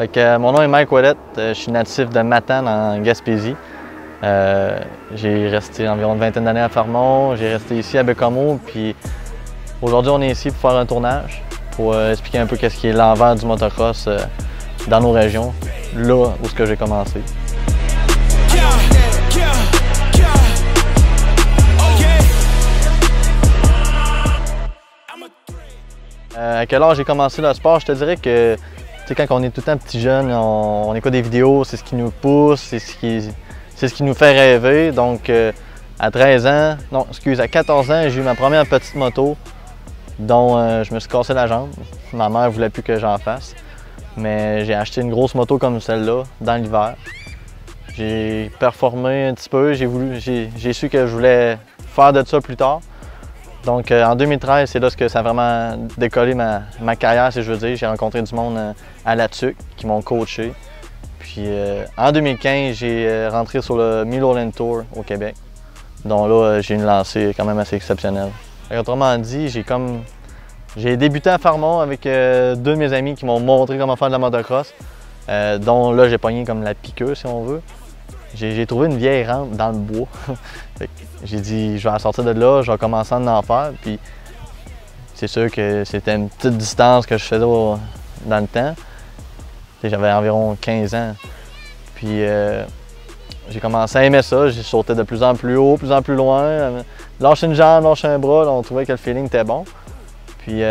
Mon nom est Mike Ouellette, je suis natif de Matane en Gaspésie. J'ai resté environ une vingtaine d'années à Fermont, j'ai resté ici à Bécomo, puis aujourd'hui on est ici pour faire un tournage, pour expliquer un peu qu'est-ce qui est l'envers du motocross dans nos régions, là où j'ai commencé. À quel âge j'ai commencé le sport? Je te dirais que quand on est tout le temps petit jeune, on écoute des vidéos, c'est ce qui nous pousse, c'est ce qui nous fait rêver. Donc à 13 ans, non, excuse, à 14 ans, j'ai eu ma première petite moto dont je me suis cassé la jambe. Ma mère ne voulait plus que j'en fasse. Mais j'ai acheté une grosse moto comme celle-là dans l'hiver. J'ai performé un petit peu, j'ai su que je voulais faire de ça plus tard. Donc en 2013, c'est là que ça a vraiment décollé ma carrière, si je veux dire. J'ai rencontré du monde à la TUC qui m'ont coaché. Puis en 2015, j'ai rentré sur le Milo Land Tour au Québec. Donc là, j'ai une lancée quand même assez exceptionnelle. Autrement dit, j'ai débuté à Fermont avec deux de mes amis qui m'ont montré comment faire de la motocross. Dont là, j'ai pogné comme la piqueuse, si on veut. J'ai trouvé une vieille rampe dans le bois. J'ai dit, je vais la sortir de là, je vais commencer à en faire. Puis c'est sûr que c'était une petite distance que je faisais dans le temps. J'avais environ 15 ans. Puis j'ai commencé à aimer ça. J'ai sauté de plus en plus haut, plus en plus loin. Lâcher une jambe, lâcher un bras, là, on trouvait que le feeling était bon. Puis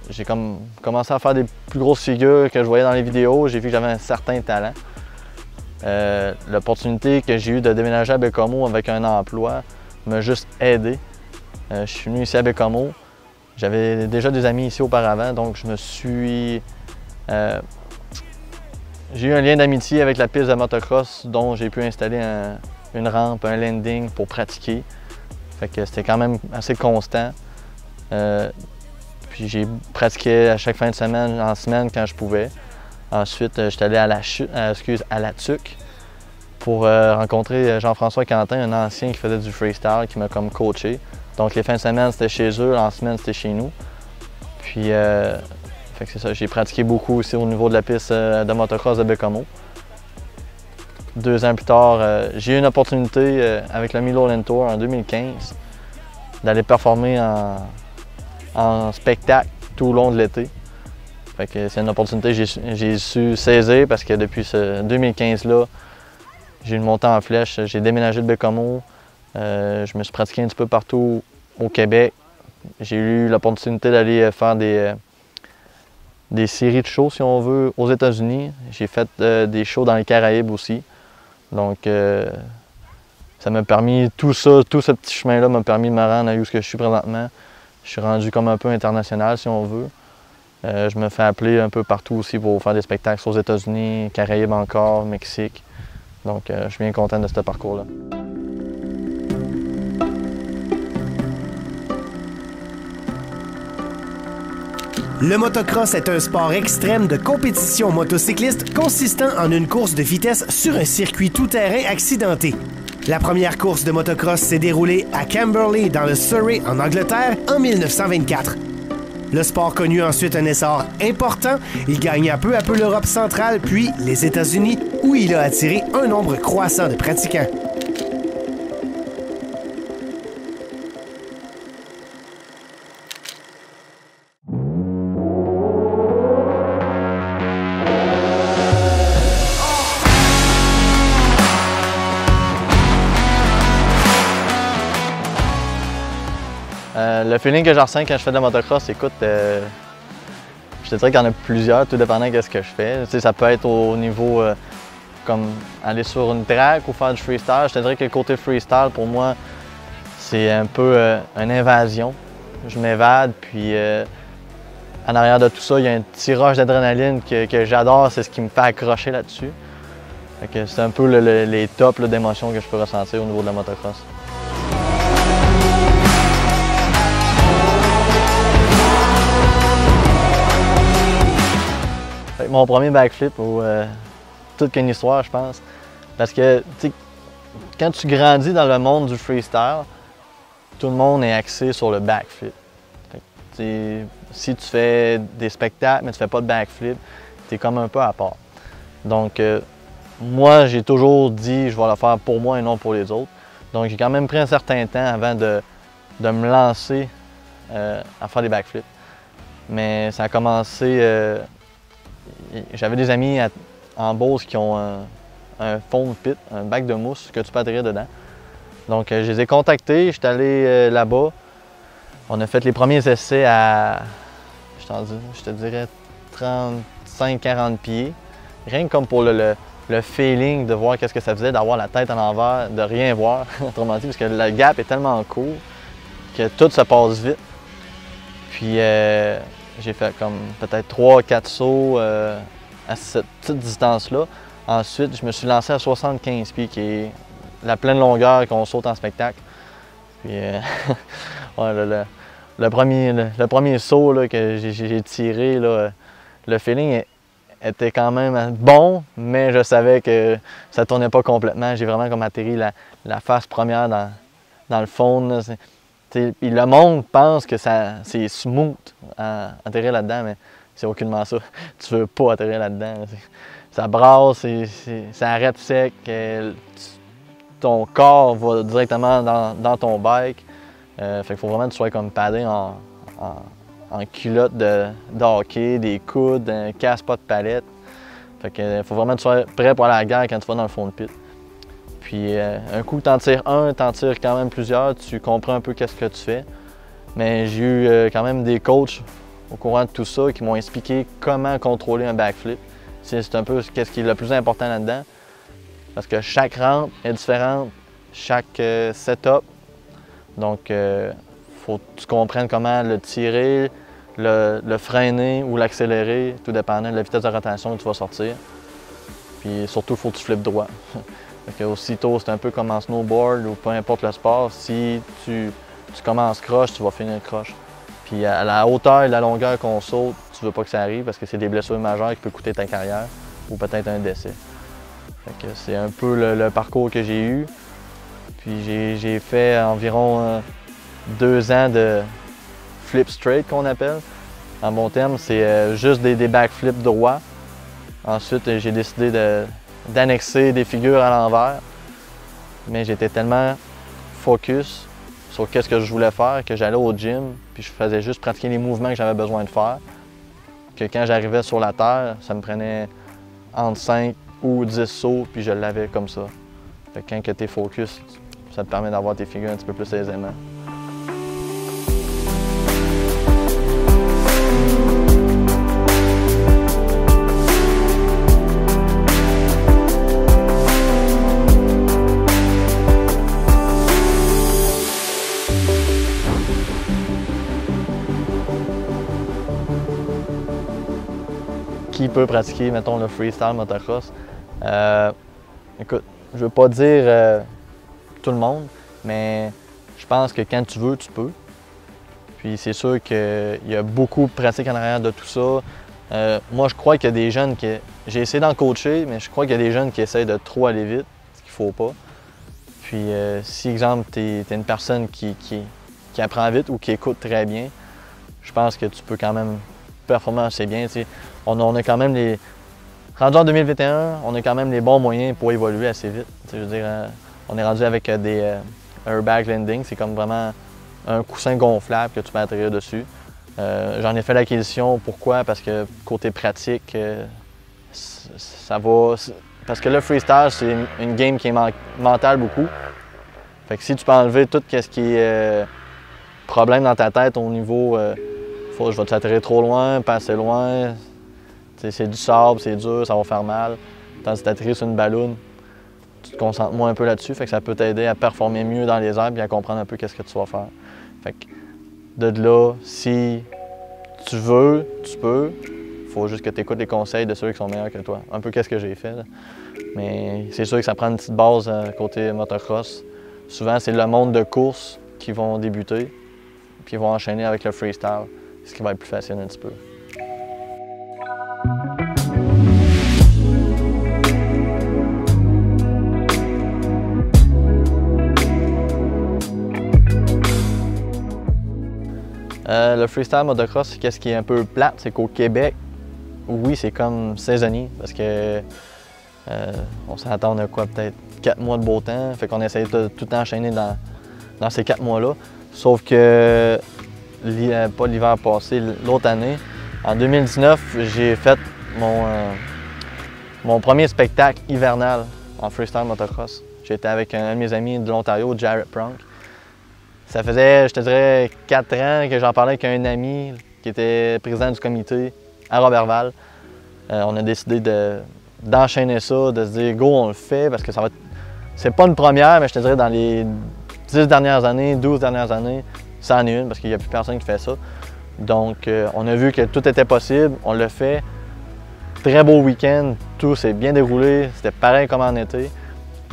j'ai commencé à faire des plus grosses figures que je voyais dans les vidéos. J'ai vu que j'avais un certain talent. L'opportunité que j'ai eue de déménager à Bécomo avec un emploi m'a juste aidé. Je suis venu ici à Bécomo. J'avais déjà des amis ici auparavant, donc j'ai eu un lien d'amitié avec la piste de motocross dont j'ai pu installer une rampe, un landing pour pratiquer. Fait que c'était quand même assez constant. Puis j'ai pratiqué à chaque fin de semaine, en semaine quand je pouvais. Ensuite, j'étais allé à la TUC pour rencontrer Jean-François Quentin, un ancien qui faisait du freestyle, qui m'a comme coaché. Donc les fins de semaine, c'était chez eux, en semaine, c'était chez nous. Puis, c'est ça, j'ai pratiqué beaucoup aussi au niveau de la piste de motocross de Bécomo. 2 ans plus tard, j'ai eu une opportunité avec le Milo Land Tour en 2015 d'aller performer en spectacle tout au long de l'été. C'est une opportunité que j'ai su saisir parce que depuis ce 2015-là, j'ai une montée en flèche. J'ai déménagé de Bécomo. Je me suis pratiqué un petit peu partout au Québec. J'ai eu l'opportunité d'aller faire des séries de shows, si on veut, aux États-Unis. J'ai fait des shows dans les Caraïbes aussi. Donc, ça m'a permis, tout ce petit chemin-là m'a permis de me rendre à où je suis présentement. Je suis rendu comme un peu international, si on veut. Je me fais appeler un peu partout aussi pour faire des spectacles aux États-Unis, Caraïbes encore, Mexique. Donc, je suis bien content de ce parcours-là. Le motocross est un sport extrême de compétition motocycliste consistant en une course de vitesse sur un circuit tout-terrain accidenté. La première course de motocross s'est déroulée à Camberley, dans le Surrey, en Angleterre, en 1924. Le sport connut ensuite un essor important. Il gagna peu à peu l'Europe centrale, puis les États-Unis, où il a attiré un nombre croissant de pratiquants. Le feeling que je ressens quand je fais de la motocross, écoute, je te dirais qu'il y en a plusieurs, tout dépendant de ce que je fais. Tu sais, ça peut être au niveau comme aller sur une track ou faire du freestyle. Je te dirais que le côté freestyle, pour moi, c'est un peu une invasion. Je m'évade, puis en arrière de tout ça, il y a un petit rush d'adrénaline que j'adore, c'est ce qui me fait accrocher là-dessus. C'est un peu les tops d'émotions que je peux ressentir au niveau de la motocross. Mon premier backflip ou toute qu'une histoire, je pense. Parce que quand tu grandis dans le monde du freestyle, tout le monde est axé sur le backflip. Si tu fais des spectacles mais tu fais pas de backflip, tu es comme un peu à part. Donc, moi, j'ai toujours dit je vais le faire pour moi et non pour les autres. Donc, j'ai quand même pris un certain temps avant de me lancer à faire des backflips. Mais ça a commencé, j'avais des amis en Beauce qui ont un foam pit, un bac de mousse que tu peux atterrir dedans. Donc, je les ai contactés, je suis allé là-bas. On a fait les premiers essais à, je te dirais, 35-40 pieds. Rien que comme pour le feeling de voir qu'est-ce que ça faisait, d'avoir la tête à l'envers, de rien voir, autrement dit, parce que le gap est tellement court que tout se passe vite. Puis j'ai fait comme peut-être 3-4 sauts à cette petite distance-là. Ensuite, je me suis lancé à 75 pieds, qui est la pleine longueur qu'on saute en spectacle. Puis ouais, le premier saut là, que j'ai tiré, là, le feeling était quand même bon, mais je savais que ça ne tournait pas complètement. J'ai vraiment comme atterri la face première dans le fond. Là. Puis le monde pense que c'est smooth à atterrir là-dedans, mais c'est aucunement ça. Tu veux pas atterrir là-dedans. Ça brasse, ça arrête sec. Ton corps va directement dans ton bike. Fait qu'il faut vraiment que tu sois comme padé en culotte de hockey, des coudes, un casque pas de palette. Fait qu'il faut vraiment que tu sois prêt pour aller à la guerre quand tu vas dans le fond de pit. Puis un coup, t'en tires un, t'en tires quand même plusieurs, tu comprends un peu qu'est-ce que tu fais. Mais j'ai eu quand même des coachs au courant de tout ça qui m'ont expliqué comment contrôler un backflip. C'est un peu ce qui est le plus important là-dedans. Parce que chaque rampe est différente, chaque setup. Donc, il faut que tu comprennes comment le tirer, le freiner ou l'accélérer, tout dépendant de la vitesse de rotation que tu vas sortir. Puis surtout, il faut que tu flippes droit. Fait aussitôt, c'est un peu comme en snowboard ou peu importe le sport, si tu commences croche, tu vas finir croche. Puis à la hauteur et la longueur qu'on saute, tu veux pas que ça arrive parce que c'est des blessures majeures qui peuvent coûter ta carrière ou peut-être un décès. C'est un peu le parcours que j'ai eu. Puis j'ai fait environ 2 ans de flip straight qu'on appelle. En bon terme, c'est juste des backflips droits. Ensuite, j'ai décidé d'annexer des figures à l'envers. Mais j'étais tellement focus sur qu'est-ce que je voulais faire que j'allais au gym puis je faisais juste pratiquer les mouvements que j'avais besoin de faire. Que quand j'arrivais sur la terre, ça me prenait entre 5 ou 10 sauts puis je l'avais comme ça. Fait que quand tu es focus, ça te permet d'avoir tes figures un petit peu plus aisément. Qui peut pratiquer, mettons, le freestyle motocross? Écoute, je veux pas dire tout le monde, mais je pense que quand tu veux, tu peux. Puis c'est sûr qu'il y a beaucoup de pratique en arrière de tout ça. Moi, je crois qu'il y a des jeunes qui... J'ai essayé d'en coacher, mais je crois qu'il y a des jeunes qui essayent de trop aller vite, ce qu'il faut pas. Puis si, exemple, tu es une personne qui apprend vite ou qui écoute très bien, je pense que tu peux quand même performer assez bien. T'sais. On a quand même les... Rendu en 2021, on a quand même les bons moyens pour évoluer assez vite. Je veux dire, on est rendu avec des airbag landing, c'est comme vraiment un coussin gonflable que tu peux atterrir dessus. J'en ai fait l'acquisition, pourquoi? Parce que côté pratique, ça va... Parce que le freestyle, c'est une game qui est mentale beaucoup. Fait que si tu peux enlever tout ce qui est problème dans ta tête au niveau je vais t'atterrir trop loin, pas assez loin, c'est du sable, c'est dur, ça va faire mal. Tandis que t'atterrir sur une balloune, tu te concentres moins un peu là-dessus, fait que ça peut t'aider à performer mieux dans les airs et à comprendre un peu qu'est-ce que tu vas faire. Fait que de là, si tu veux, tu peux. Il faut juste que tu écoutes les conseils de ceux qui sont meilleurs que toi. Un peu qu'est-ce que j'ai fait. Là. Mais c'est sûr que ça prend une petite base côté motocross. Souvent, c'est le monde de course qui vont débuter, puis ils vont enchaîner avec le freestyle, ce qui va être plus facile un petit peu. Le freestyle motocross, qu'est-ce qui est un peu plate, c'est qu'au Québec, oui, c'est comme saisonnier, parce que On s'attend à quoi, peut-être 4 mois de beau temps. Fait qu'on essayait de tout enchaîner dans ces 4 mois-là. Sauf que, pas l'hiver passé, l'autre année, en 2019, j'ai fait mon premier spectacle hivernal en freestyle motocross. J'étais avec un de mes amis de l'Ontario, Jarrett Pronk. Ça faisait, je te dirais, 4 ans que j'en parlais avec un ami qui était président du comité à Roberval. On a décidé d'enchaîner ça, de se dire go, on le fait parce que ça va être... C'est pas une première, mais je te dirais dans les 10 dernières années, 12 dernières années, ça en est une parce qu'il n'y a plus personne qui fait ça. Donc on a vu que tout était possible, on l'a fait. Très beau week-end, tout s'est bien déroulé, c'était pareil comme en été.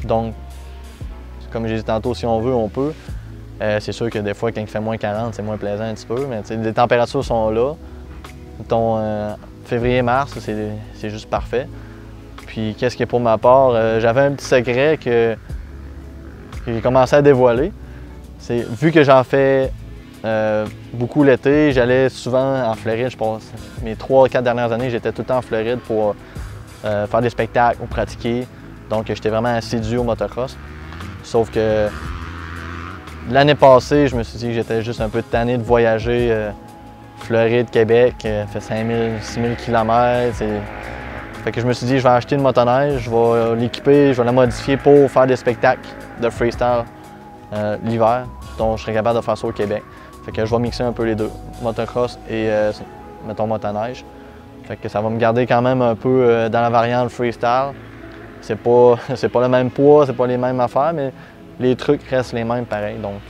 Donc, comme j'ai dit tantôt, si on veut, on peut. C'est sûr que des fois, quand il fait moins 40, c'est moins plaisant un petit peu, mais les températures sont là. Mettons, février-mars, c'est juste parfait. Puis, qu'est-ce qui est pour ma part? J'avais un petit secret que j'ai commencé à dévoiler. C'est vu que j'en fais beaucoup l'été, j'allais souvent en Floride, je pense. Mes 3-4 dernières années, j'étais tout le temps en Floride pour faire des spectacles ou pratiquer. Donc, j'étais vraiment assidu au motocross. Sauf que l'année passée, je me suis dit que j'étais juste un peu tanné de voyager. Floride, Québec, fait 5000-6000 km. Fait que je me suis dit, je vais acheter une motoneige, je vais l'équiper, je vais la modifier pour faire des spectacles de freestyle l'hiver. Donc, je serais capable de faire ça au Québec. Fait que je vais mixer un peu les deux, motocross et, mettons, motoneige. Fait que ça va me garder quand même un peu dans la variante freestyle. C'est pas le même poids, c'est pas les mêmes affaires, mais les trucs restent les mêmes pareil. Donc,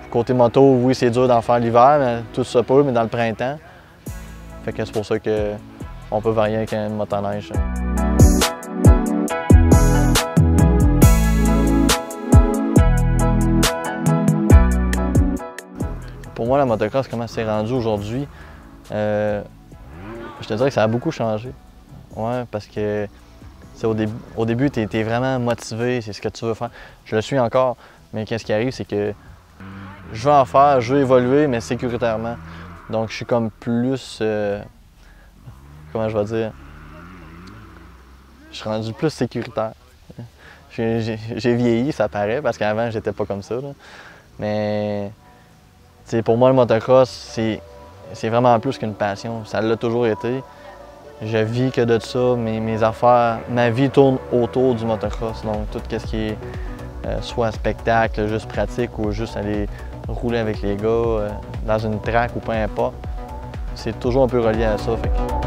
côté moto, oui, c'est dur d'en faire l'hiver, mais tout se peut, mais dans le printemps. Fait que c'est pour ça qu'on peut varier avec une motoneige. Pour moi, la motocross, comment c'est rendu aujourd'hui, je te dirais que ça a beaucoup changé. Ouais, parce que au début, tu es vraiment motivé, c'est ce que tu veux faire. Je le suis encore, mais qu'est-ce qui arrive, c'est que je veux en faire, je veux évoluer, mais sécuritairement. Donc, je suis comme plus... comment je vais dire? Je suis rendu plus sécuritaire. J'ai vieilli, ça paraît, parce qu'avant, j'étais pas comme ça. Là. Mais pour moi, le motocross, c'est vraiment plus qu'une passion. Ça l'a toujours été. Je vis que de ça, mes affaires, ma vie tourne autour du motocross. Donc tout ce qui est soit spectacle, juste pratique ou juste aller rouler avec les gars dans une track ou peu importe, c'est toujours un peu relié à ça. Fait que...